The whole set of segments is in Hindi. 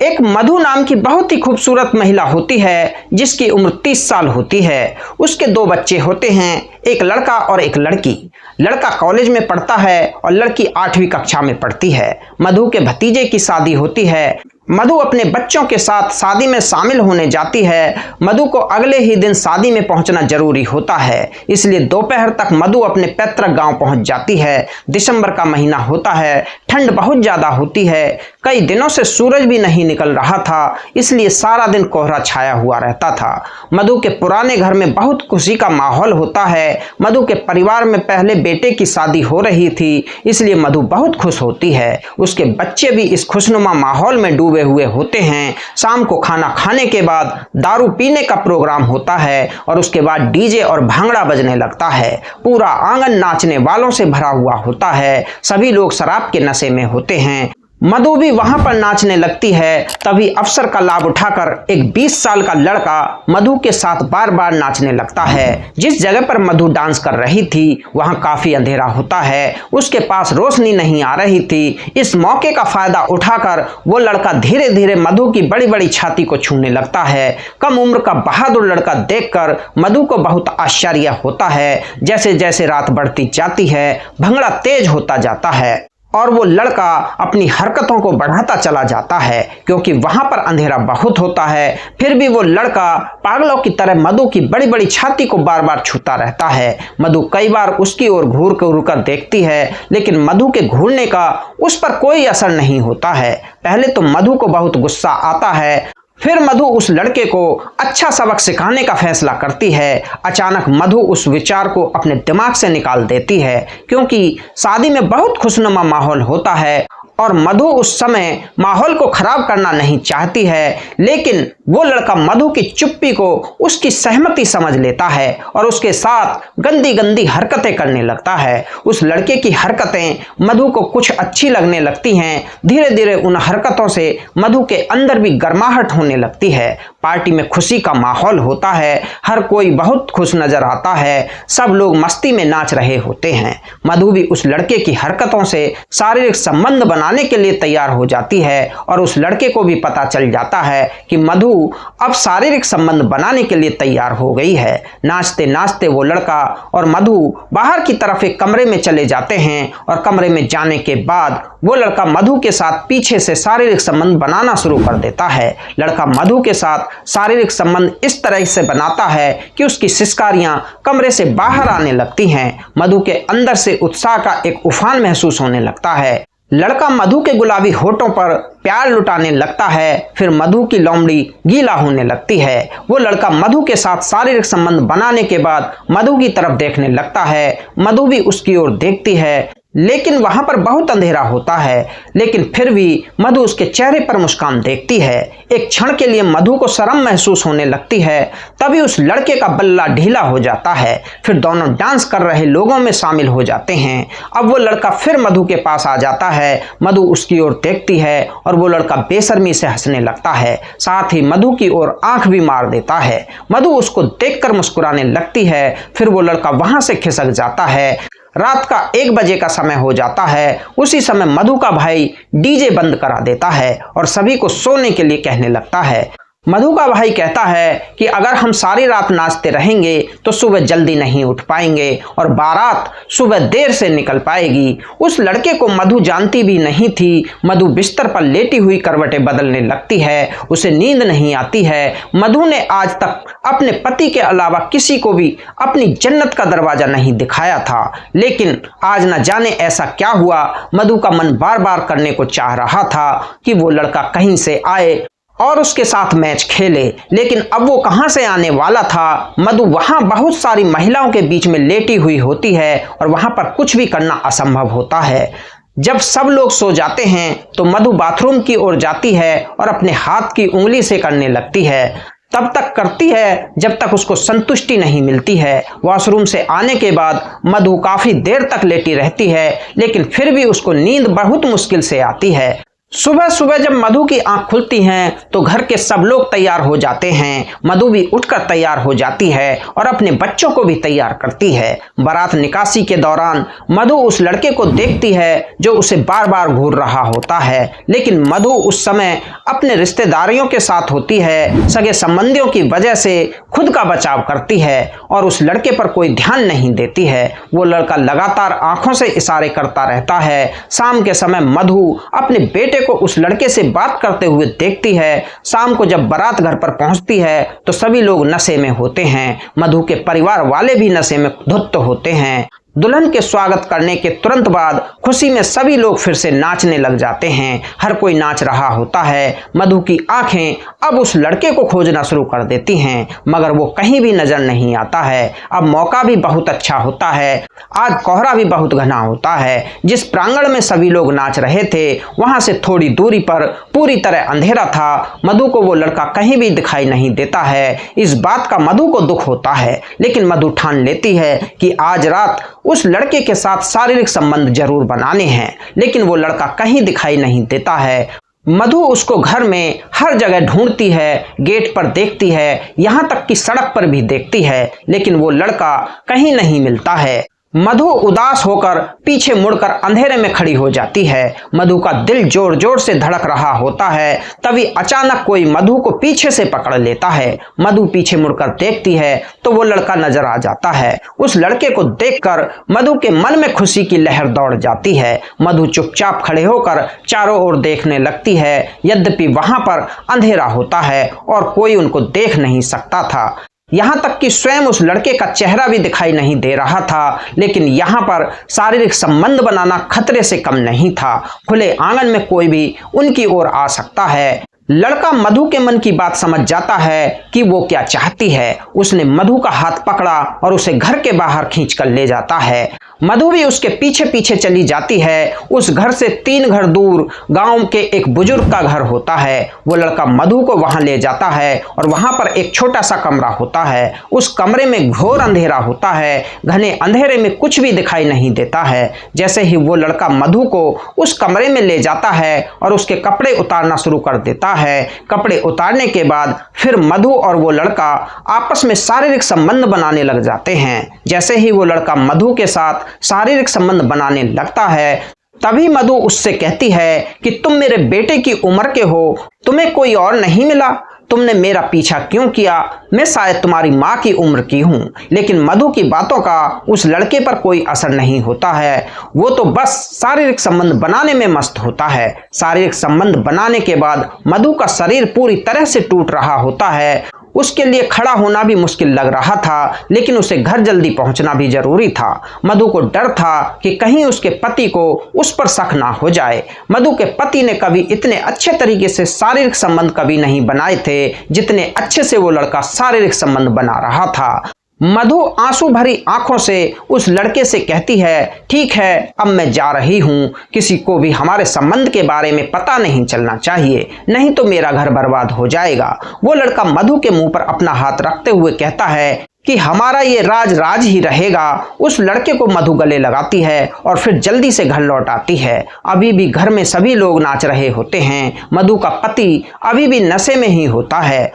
एक मधु नाम की बहुत ही खूबसूरत महिला होती है जिसकी उम्र 30 साल होती है। उसके 2 बच्चे होते हैं, एक लड़का और एक लड़की। लड़का कॉलेज में पढ़ता है और लड़की 8वीं कक्षा में पढ़ती है। मधु के भतीजे की शादी होती है। मधु अपने बच्चों के साथ शादी में शामिल होने जाती है। मधु को अगले ही दिन शादी में पहुंचना जरूरी होता है, इसलिए दोपहर तक मधु अपने पैतृक गांव पहुंच जाती है। दिसंबर का महीना होता है, ठंड बहुत ज्यादा होती है। कई दिनों से सूरज भी नहीं निकल रहा था, इसलिए सारा दिन कोहरा छाया हुआ रहता था। मधु के पुराने घर में बहुत खुशी का माहौल होता है। मधु के परिवार में पहले बेटे की शादी हो रही थी, इसलिए मधु बहुत खुश होती है। उसके बच्चे भी इस खुशनुमा माहौल में डूबे हुए होते हैं। शाम को खाना खाने के बाद दारू पीने का प्रोग्राम होता है और उसके बाद डीजे और भांगड़ा बजने लगता है। पूरा आंगन नाचने वालों से भरा हुआ होता है। सभी लोग शराब के नशे में होते हैं। मधु भी वहां पर नाचने लगती है। तभी अवसर का लाभ उठाकर एक 20 साल का लड़का मधु के साथ बार बार नाचने लगता है। जिस जगह पर मधु डांस कर रही थी वहां काफी अंधेरा होता है, उसके पास रोशनी नहीं आ रही थी। इस मौके का फायदा उठाकर वो लड़का धीरे धीरे मधु की बड़ी बड़ी छाती को छूने लगता है। कम उम्र का बहादुर लड़का देखकर मधु को बहुत आश्चर्य होता है। जैसे जैसे रात बढ़ती जाती है, भंगड़ा तेज होता जाता है और वो लड़का अपनी हरकतों को बढ़ाता चला जाता है, क्योंकि वहां पर अंधेरा बहुत होता है। फिर भी वो लड़का पागलों की तरह मधु की बड़ी बड़ी छाती को बार बार छूता रहता है। मधु कई बार उसकी ओर घूर कर देखती है, लेकिन मधु के घूरने का उस पर कोई असर नहीं होता है। पहले तो मधु को बहुत गुस्सा आता है, फिर मधु उस लड़के को अच्छा सबक सिखाने का फैसला करती है। अचानक मधु उस विचार को अपने दिमाग से निकाल देती है, क्योंकि शादी में बहुत खुशनुमा माहौल होता है और मधु उस समय माहौल को खराब करना नहीं चाहती है। लेकिन वो लड़का मधु की चुप्पी को उसकी सहमति समझ लेता है और उसके साथ गंदी गंदी हरकतें करने लगता है। उस लड़के की हरकतें मधु को कुछ अच्छी लगने लगती हैं। धीरे धीरे उन हरकतों से मधु के अंदर भी गर्माहट होने लगती है। पार्टी में खुशी का माहौल होता है, हर कोई बहुत खुश नजर आता है। सब लोग मस्ती में नाच रहे होते हैं। मधु भी उस लड़के की हरकतों से शारीरिक संबंध बनाने के लिए तैयार हो जाती है और उस लड़के को भी पता चल जाता है कि मधु अब शारीरिक संबंध बनाने के लिए तैयार हो गई है। नाचते नाचते वो लड़का और मधु बाहर की तरफ एक कमरे में चले जाते हैं और कमरे में जाने के बाद वो लड़का मधु के साथ पीछे से शारीरिक संबंध बनाना शुरू कर देता है। लड़का मधु के साथ शारीरिक संबंध इस तरह से बनाता है कि उसकी सिसकारियां कमरे से बाहर आने लगती हैं। मधु के अंदर से उत्साह का एक उफान महसूस होने लगता है। लड़का मधु के गुलाबी होठों पर प्यार लुटाने लगता है। फिर मधु की लोमड़ी गीला होने लगती है। वो लड़का मधु के साथ शारीरिक संबंध बनाने के बाद मधु की तरफ देखने लगता है। मधु भी उसकी ओर देखती है, लेकिन वहां पर बहुत अंधेरा होता है। लेकिन फिर भी मधु उसके चेहरे पर मुस्कान देखती है। एक क्षण के लिए मधु को शर्म महसूस होने लगती है। तभी उस लड़के का बल्ला ढीला हो जाता है। फिर दोनों डांस कर रहे लोगों में शामिल हो जाते हैं। अब वो लड़का फिर मधु के पास आ जाता है। मधु उसकी ओर देखती है और वो लड़का बेशर्मी से हंसने लगता है, साथ ही मधु की ओर आंख भी मार देता है। मधु उसको देखकर मुस्कुराने लगती है। फिर वो लड़का वहां से खिसक जाता है। रात का 1 बजे का समय हो जाता है। उसी समय मधु का भाई डीजे बंद करा देता है और सभी को सोने के लिए कहने लगता है। मधु का भाई कहता है कि अगर हम सारी रात नाचते रहेंगे तो सुबह जल्दी नहीं उठ पाएंगे और बारात सुबह देर से निकल पाएगी। उस लड़के को मधु जानती भी नहीं थी। मधु बिस्तर पर लेटी हुई करवटें बदलने लगती है, उसे नींद नहीं आती है। मधु ने आज तक अपने पति के अलावा किसी को भी अपनी जन्नत का दरवाजा नहीं दिखाया था, लेकिन आज न जाने ऐसा क्या हुआ। मधु का मन बार बार करने को चाह रहा था कि वो लड़का कहीं से आए और उसके साथ मैच खेले, लेकिन अब वो कहां से आने वाला था। मधु वहां बहुत सारी महिलाओं के बीच में लेटी हुई होती है और वहां पर कुछ भी करना असंभव होता है। जब सब लोग सो जाते हैं तो मधु बाथरूम की ओर जाती है और अपने हाथ की उंगली से करने लगती है। तब तक करती है जब तक उसको संतुष्टि नहीं मिलती है। वॉशरूम से आने के बाद मधु काफी देर तक लेटी रहती है, लेकिन फिर भी उसको नींद बहुत मुश्किल से आती है। सुबह सुबह जब मधु की आंख खुलती हैं तो घर के सब लोग तैयार हो जाते हैं। मधु भी उठकर तैयार हो जाती है और अपने बच्चों को भी तैयार करती है। बारात निकासी के दौरान मधु उस लड़के को देखती है जो उसे बार बार घूर रहा होता है, लेकिन मधु उस समय अपने रिश्तेदारियों के साथ होती है। सगे संबंधियों की वजह से खुद का बचाव करती है और उस लड़के पर कोई ध्यान नहीं देती है। वो लड़का लगातार आंखों से इशारे करता रहता है। शाम के समय मधु अपने बेटे को उस लड़के से बात करते हुए देखती है। शाम को जब बारात घर पर पहुंचती है तो सभी लोग नशे में होते हैं। मधु के परिवार वाले भी नशे में धुत होते हैं। दुल्हन के स्वागत करने के तुरंत बाद खुशी में सभी लोग फिर से नाचने लग जाते हैं। हर कोई नाच रहा होता है। मधु की आंखें अब उस लड़के को खोजना शुरू कर देती हैं, मगर वो कहीं भी नजर नहीं आता है। अब मौका भी बहुत अच्छा होता है। आज कोहरा भी बहुत घना होता है। जिस प्रांगण में सभी लोग नाच रहे थे वहां से थोड़ी दूरी पर पूरी तरह अंधेरा था। मधु को वो लड़का कहीं भी दिखाई नहीं देता है। इस बात का मधु को दुख होता है, लेकिन मधु ठान लेती है कि आज रात उस लड़के के साथ शारीरिक संबंध जरूर बनाने हैं। लेकिन वो लड़का कहीं दिखाई नहीं देता है। मधु उसको घर में हर जगह ढूंढती है, गेट पर देखती है, यहाँ तक कि सड़क पर भी देखती है, लेकिन वो लड़का कहीं नहीं मिलता है। मधु उदास होकर पीछे मुड़कर अंधेरे में खड़ी हो जाती है। मधु का दिल जोर जोर से धड़क रहा होता है। तभी अचानक कोई मधु को पीछे से पकड़ लेता है। मधु पीछे मुड़कर देखती है तो वो लड़का नजर आ जाता है। उस लड़के को देखकर मधु के मन में खुशी की लहर दौड़ जाती है। मधु चुपचाप खड़े होकर चारों ओर देखने लगती है। यद्यपि वहां पर अंधेरा होता है और कोई उनको देख नहीं सकता था। यहाँ तक कि स्वयं उस लड़के का चेहरा भी दिखाई नहीं दे रहा था, लेकिन यहाँ पर शारीरिक संबंध बनाना खतरे से कम नहीं था। खुले आंगन में कोई भी उनकी ओर आ सकता है। लड़का मधु के मन की बात समझ जाता है कि वो क्या चाहती है। उसने मधु का हाथ पकड़ा और उसे घर के बाहर खींचकर ले जाता है। मधु भी उसके पीछे पीछे चली जाती है। उस घर से 3 घर दूर गांव के एक बुजुर्ग का घर होता है। वो लड़का मधु को वहां ले जाता है और वहां पर एक छोटा सा कमरा होता है। उस कमरे में घोर अंधेरा होता है। घने अंधेरे में कुछ भी दिखाई नहीं देता है। जैसे ही वो लड़का मधु को उस कमरे में ले जाता है और उसके कपड़े उतारना शुरू कर देता है। कपड़े उतारने के बाद फिर मधु और वो लड़का आपस में शारीरिक संबंध बनाने लग जाते हैं। जैसे ही वो लड़का मधु के साथ शारीरिक संबंध बनाने लगता है तभी मधु उससे कहती है कि तुम मेरे बेटे की उम्र के हो, तुम्हें कोई और नहीं मिला? तुमने मेरा पीछा क्यों किया? मैं शायद तुम्हारी माँ की उम्र की हूँ। लेकिन मधु की बातों का उस लड़के पर कोई असर नहीं होता है। वो तो बस शारीरिक संबंध बनाने में मस्त होता है। शारीरिक संबंध बनाने के बाद मधु का शरीर पूरी तरह से टूट रहा होता है। उसके लिए खड़ा होना भी मुश्किल लग रहा था, लेकिन उसे घर जल्दी पहुंचना भी जरूरी था। मधु को डर था कि कहीं उसके पति को उस पर शक ना हो जाए। मधु के पति ने कभी इतने अच्छे तरीके से शारीरिक संबंध कभी नहीं बनाए थे जितने अच्छे से वो लड़का शारीरिक संबंध बना रहा था। मधु आंसू भरी आंखों से उस लड़के से कहती है, ठीक है, अब मैं जा रही हूँ। किसी को भी हमारे संबंध के बारे में पता नहीं चलना चाहिए, नहीं तो मेरा घर बर्बाद हो जाएगा। वो लड़का मधु के मुंह पर अपना हाथ रखते हुए कहता है कि हमारा ये राज राज ही रहेगा। उस लड़के को मधु गले लगाती है और फिर जल्दी से घर लौट आती है। अभी भी घर में सभी लोग नाच रहे होते हैं। मधु का पति अभी भी नशे में ही होता है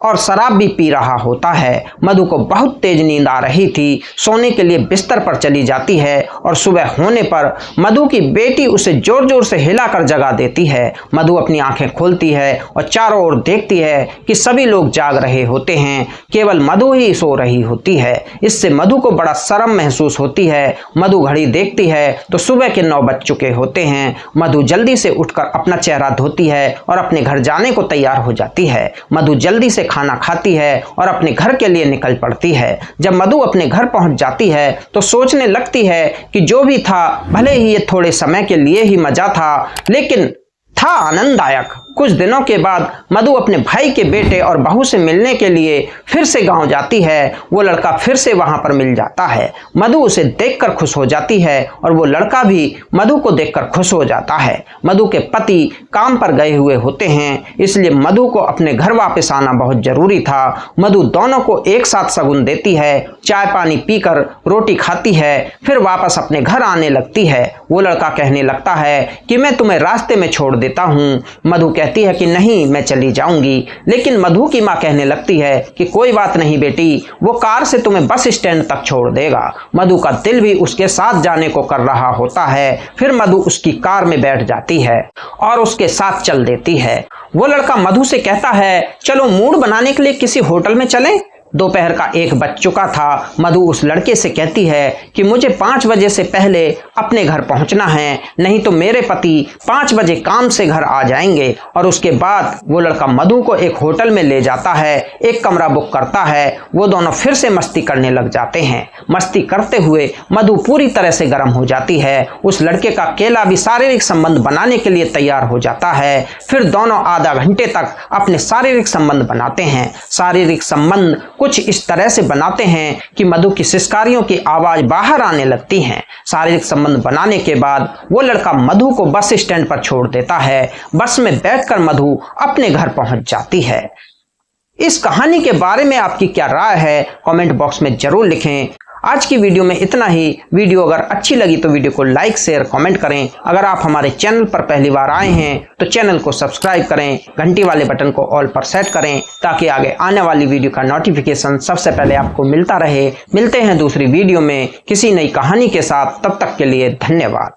और शराब भी पी रहा होता है। मधु को बहुत तेज नींद आ रही थी। सोने के लिए बिस्तर पर चली जाती है और सुबह होने पर मधु की बेटी उसे जोर जोर से हिलाकर जगा देती है। मधु अपनी आंखें खोलती है और चारों ओर देखती है कि सभी लोग जाग रहे होते हैं, केवल मधु ही सो रही होती है। इससे मधु को बड़ा शर्म महसूस होती है। मधु घड़ी देखती है तो सुबह के 9 बज चुके होते हैं। मधु जल्दी से उठकर अपना चेहरा धोती है और अपने घर जाने को तैयार हो जाती है। मधु जल्दी से खाना खाती है और अपने घर के लिए निकल पड़ती है। जब मधु अपने घर पहुंच जाती है तो सोचने लगती है कि जो भी था, भले ही ये थोड़े समय के लिए ही मजा था, लेकिन था आनंददायक। कुछ दिनों के बाद मधु अपने भाई के बेटे और बहू से मिलने के लिए फिर से गांव जाती है। वो लड़का फिर से वहां पर मिल जाता है। मधु उसे देखकर खुश हो जाती है और वो लड़का भी मधु को देखकर खुश हो जाता है। मधु के पति काम पर गए हुए होते हैं, इसलिए मधु को अपने घर वापस आना बहुत जरूरी था। मधु दोनों को एक साथ शगुन देती है। चाय पानी पीकर रोटी खाती है, फिर वापस अपने घर आने लगती है। वो लड़का कहने लगता है कि मैं तुम्हें रास्ते में छोड़ देता हूँ। मधु कहती है कि नहीं, मैं चली जाऊंगी। लेकिन मधु की माँ कहने लगती है कि कोई बात नहीं बेटी, वो कार से तुम्हें बस स्टैंड तक छोड़ देगा। मधु का दिल भी उसके साथ जाने को कर रहा होता है। फिर मधु उसकी कार में बैठ जाती है और उसके साथ चल देती है। वो लड़का मधु से कहता है चलो मूड बनाने के लिए किसी होटल में चलें। दोपहर का 1 बज चुका था। मधु उस लड़के से कहती है कि मुझे 5 बजे से पहले अपने घर पहुंचना है, नहीं तो मेरे पति 5 बजे काम से घर आ जाएंगे। और उसके बाद वो लड़का मधु को एक होटल में ले जाता है, एक कमरा बुक करता है। वो दोनों फिर से मस्ती करने लग जाते हैं। मस्ती करते हुए मधु पूरी तरह से गर्म हो जाती है। उस लड़के का केला भी शारीरिक संबंध बनाने के लिए तैयार हो जाता है। फिर दोनों आधा घंटे तक अपने शारीरिक संबंध बनाते हैं। शारीरिक संबंध कुछ इस तरह से बनाते हैं कि मधु की सिसकारियों की आवाज बाहर आने लगती है। शारीरिक संबंध बनाने के बाद वो लड़का मधु को बस स्टैंड पर छोड़ देता है। बस में बैठकर मधु अपने घर पहुंच जाती है। इस कहानी के बारे में आपकी क्या राय है, कमेंट बॉक्स में जरूर लिखें। आज की वीडियो में इतना ही। वीडियो अगर अच्छी लगी तो वीडियो को लाइक शेयर कमेंट करें। अगर आप हमारे चैनल पर पहली बार आए हैं तो चैनल को सब्सक्राइब करें, घंटी वाले बटन को ऑल पर सेट करें ताकि आगे आने वाली वीडियो का नोटिफिकेशन सबसे पहले आपको मिलता रहे। मिलते हैं दूसरी वीडियो में किसी नई कहानी के साथ। तब तक के लिए धन्यवाद।